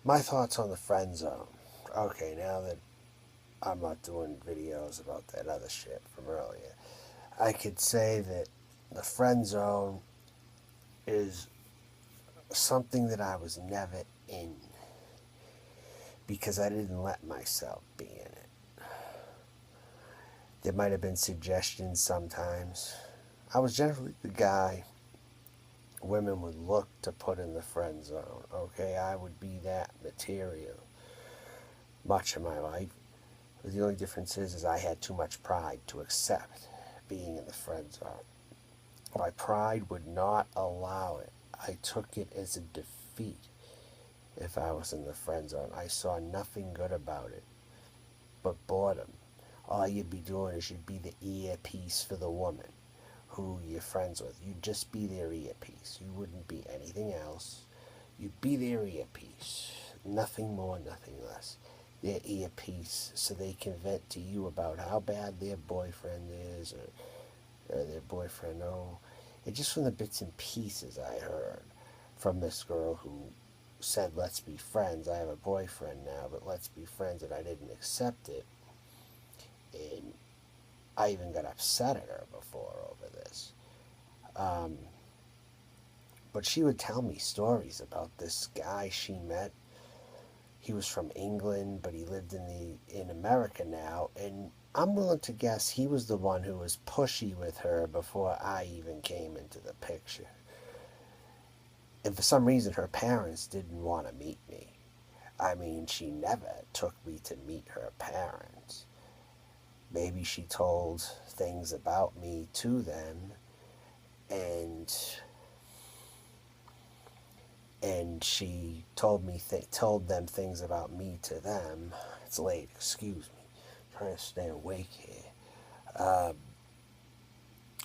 My thoughts on the friend zone. Okay, now that I'm not doing videos about that other shit from earlier, I could say that the friend zone is something that I was never in because I didn't let myself be in it. There might have been suggestions sometimes. I was generally the guy women would look to put in the friend zone. Okay, I would be that material much of my life. But the only difference is I had too much pride to accept being in the friend zone. My pride would not allow it. I took it as a defeat if I was in the friend zone. I saw nothing good about it but boredom. All you'd be doing is you'd be the earpiece for the woman who you're friends with. You'd just be their earpiece. You wouldn't be anything else. You'd be their earpiece. Nothing more, nothing less. Their earpiece so they can vent to you about how bad their boyfriend is or their boyfriend. Oh, and just from the bits and pieces I heard from this girl who said, let's be friends. I have a boyfriend now, but let's be friends, and I didn't accept it. And I even got upset at her before over this. Um, but she would tell me stories about this guy she met. He was from England, but he lived in America now, and I'm willing to guess he was the one who was pushy with her before I even came into the picture. And for some reason, her parents didn't want to meet me. I mean, she never took me to meet her parents. Maybe she told things about me to them, and she told them things about me to them. It's late, excuse me. I'm trying to stay awake here.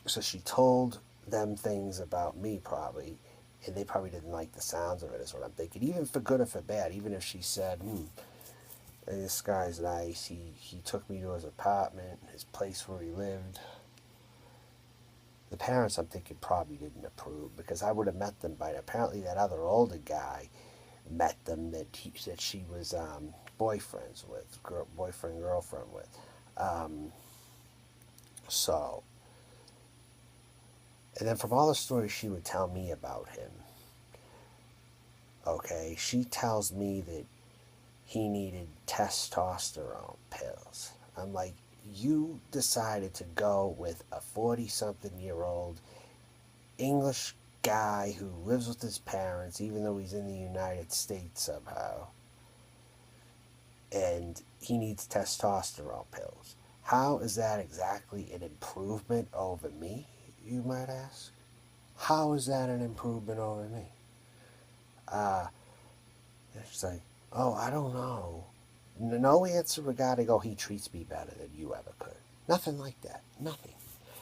So she told them things about me probably, and they probably didn't like the sounds of it, is what I'm thinking. Even for good or for bad, even if she said, this guy's nice, he took me to his apartment, his place where he lived. The parents, I'm thinking, probably didn't approve because I would have met them by. Apparently, that other older guy met them that she was boyfriend girlfriend with. Um, so, and then from all the stories she would tell me about him, okay, she tells me that he needed testosterone pills. I'm like, you decided to go with a 40-something-year-old English guy who lives with his parents, even though he's in the United States somehow, and he needs testosterone pills. How is that exactly an improvement over me, you might ask? How is that an improvement over me? Uh, she's like, oh, I don't know. No answer regarding, oh, he treats me better than you ever could. Nothing like that. Nothing.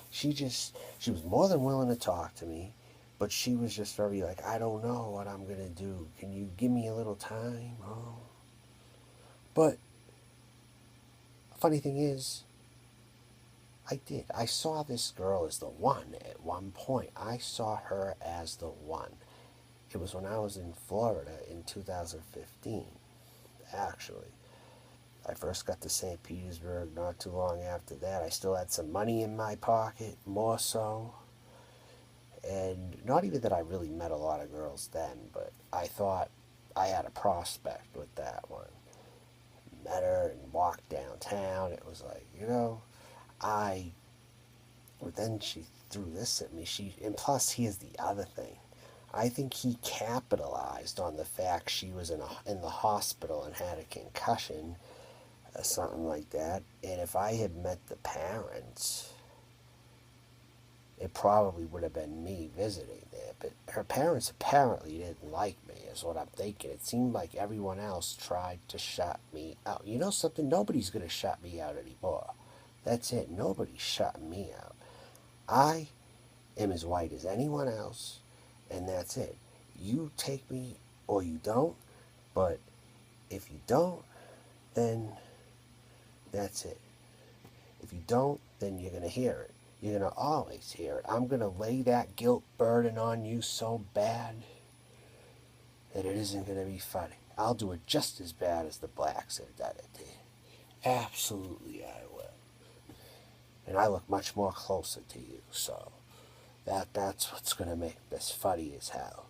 She was more than willing to talk to me, but she was just very like, I don't know what I'm going to do. Can you give me a little time? Oh. But funny thing is, I did. I saw this girl as the one at one point. I saw her as the one. It was when I was in Florida in 2015, actually. I first got to St. Petersburg not too long after that. I still had some money in my pocket, more so. And not even that I really met a lot of girls then, but I thought I had a prospect with that one. Met her and walked downtown. It was like, but then she threw this at me. And plus, here's the other thing. I think he capitalized on the fact she was in the hospital and had a concussion, or something like that. And if I had met the parents, it probably would have been me visiting there. But her parents apparently didn't like me, is what I'm thinking. It seemed like everyone else tried to shut me out. You know something? Nobody's going to shut me out anymore. That's it. Nobody's shutting me out. I am as white as anyone else, and that's it. You take me or you don't, but if you don't, then that's it. If you don't, then you're going to hear it. You're going to always hear it. I'm going to lay that guilt burden on you so bad that it isn't going to be funny. I'll do it just as bad as the blacks have done it. Absolutely, I will. And I look much more closer to you, so that's what's gonna make this funny as hell.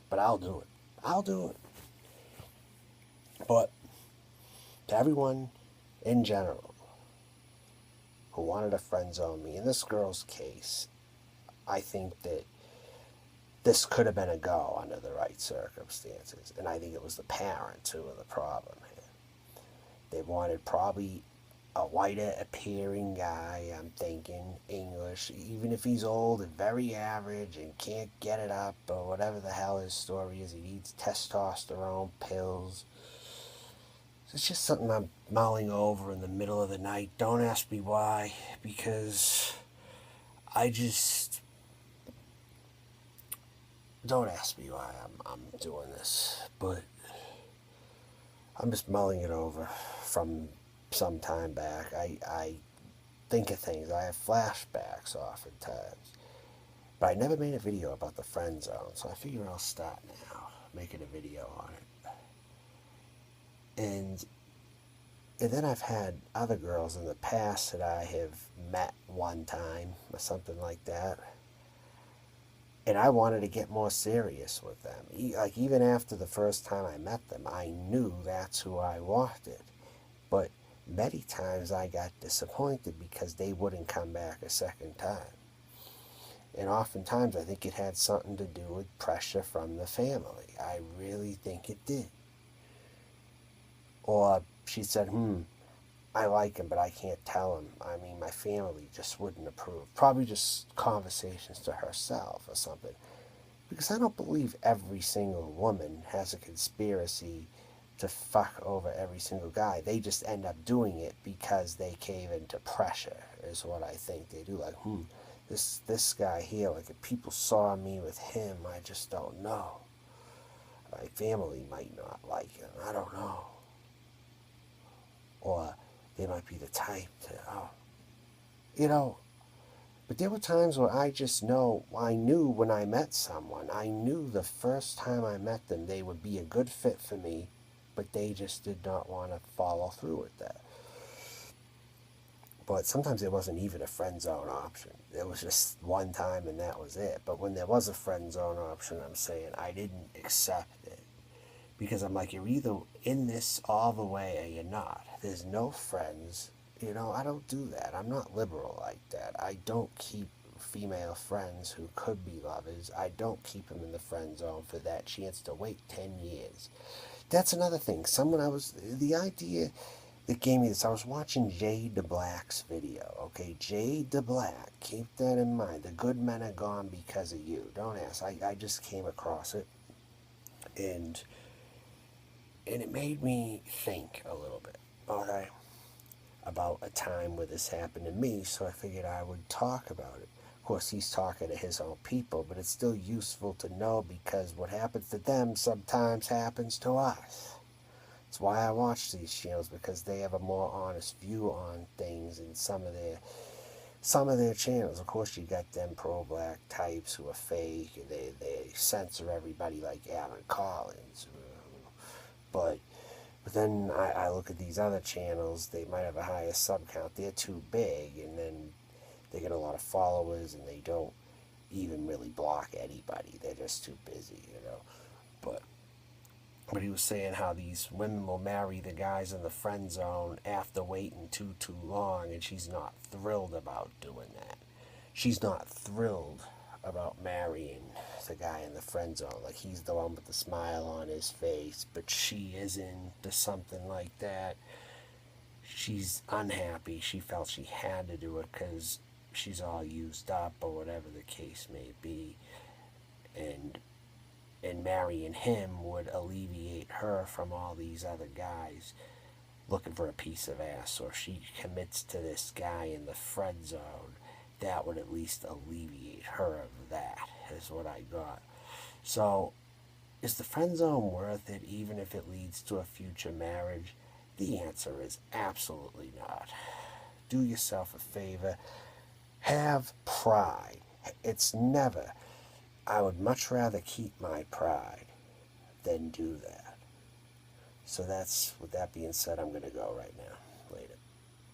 But I'll do it. I'll do it. But to everyone in general who wanted to friend zone me, in this girl's case, I think that this could have been a go under the right circumstances. And I think it was the parents who were the problem here. They wanted probably a whiter appearing guy, I'm thinking, English, even if he's old and very average and can't get it up or whatever the hell his story is. He needs testosterone pills. It's just something I'm mulling over in the middle of the night. Don't ask me why, because I just... Don't ask me why I'm doing this, but I'm just mulling it over from some time back. I think of things. I have flashbacks oftentimes. But I never made a video about the friend zone, so I figure I'll start now, making a video on it. And then I've had other girls in the past that I have met one time or something like that. And I wanted to get more serious with them. Like, even after the first time I met them, I knew that's who I wanted. But many times I got disappointed because they wouldn't come back a second time. And oftentimes I think it had something to do with pressure from the family. I really think it did. Or she said, I like him, but I can't tell him. I mean, my family just wouldn't approve. Probably just conversations to herself or something. Because I don't believe every single woman has a conspiracy to fuck over every single guy. They just end up doing it because they cave into pressure, is what I think they do. Like, this guy here, like, if people saw me with him, I just don't know. My family might not like him. I don't know. Or they might be the type to, but there were times where I knew when I met someone, I knew the first time I met them, they would be a good fit for me, but they just did not want to follow through with that. But sometimes there wasn't even a friend zone option. It was just one time and that was it. But when there was a friend zone option, I'm saying I didn't accept it. Because I'm like, you're either in this all the way or you're not. There's no friends. I don't do that. I'm not liberal like that. I don't keep female friends who could be lovers. I don't keep them in the friend zone for that chance to wait 10 years. That's another thing. The idea that gave me this, I was watching Jade DeBlack's video. Okay, Jade DeBlack, keep that in mind. The good men are gone because of you. Don't ask. I just came across it. And it made me think a little bit, okay, about a time where this happened to me, so I figured I would talk about it. Of course, he's talking to his own people, but it's still useful to know because what happens to them sometimes happens to us. That's why I watch these channels, because they have a more honest view on things in some of their channels. Of course, you got them pro-black types who are fake, and they censor everybody like Alan Collins. But then I look at these other channels, they might have a higher sub count. They're too big, and then they get a lot of followers, and they don't even really block anybody. They're just too busy. But he was saying how these women will marry the guys in the friend zone after waiting too long, and she's not thrilled about doing that. She's not thrilled about marrying the guy in the friend zone. Like, he's the one with the smile on his face, but she isn't, or something like that. She's unhappy. She felt she had to do it because she's all used up, or whatever the case may be. And marrying him would alleviate her from all these other guys looking for a piece of ass. So if she commits to this guy in the friend zone, that would at least alleviate her of that, is what I got. So, is the friend zone worth it, even if it leads to a future marriage? The answer is absolutely not. Do yourself a favor. Have pride. It's never. I would much rather keep my pride than do that. So that's, with that being said, I'm going to go right now.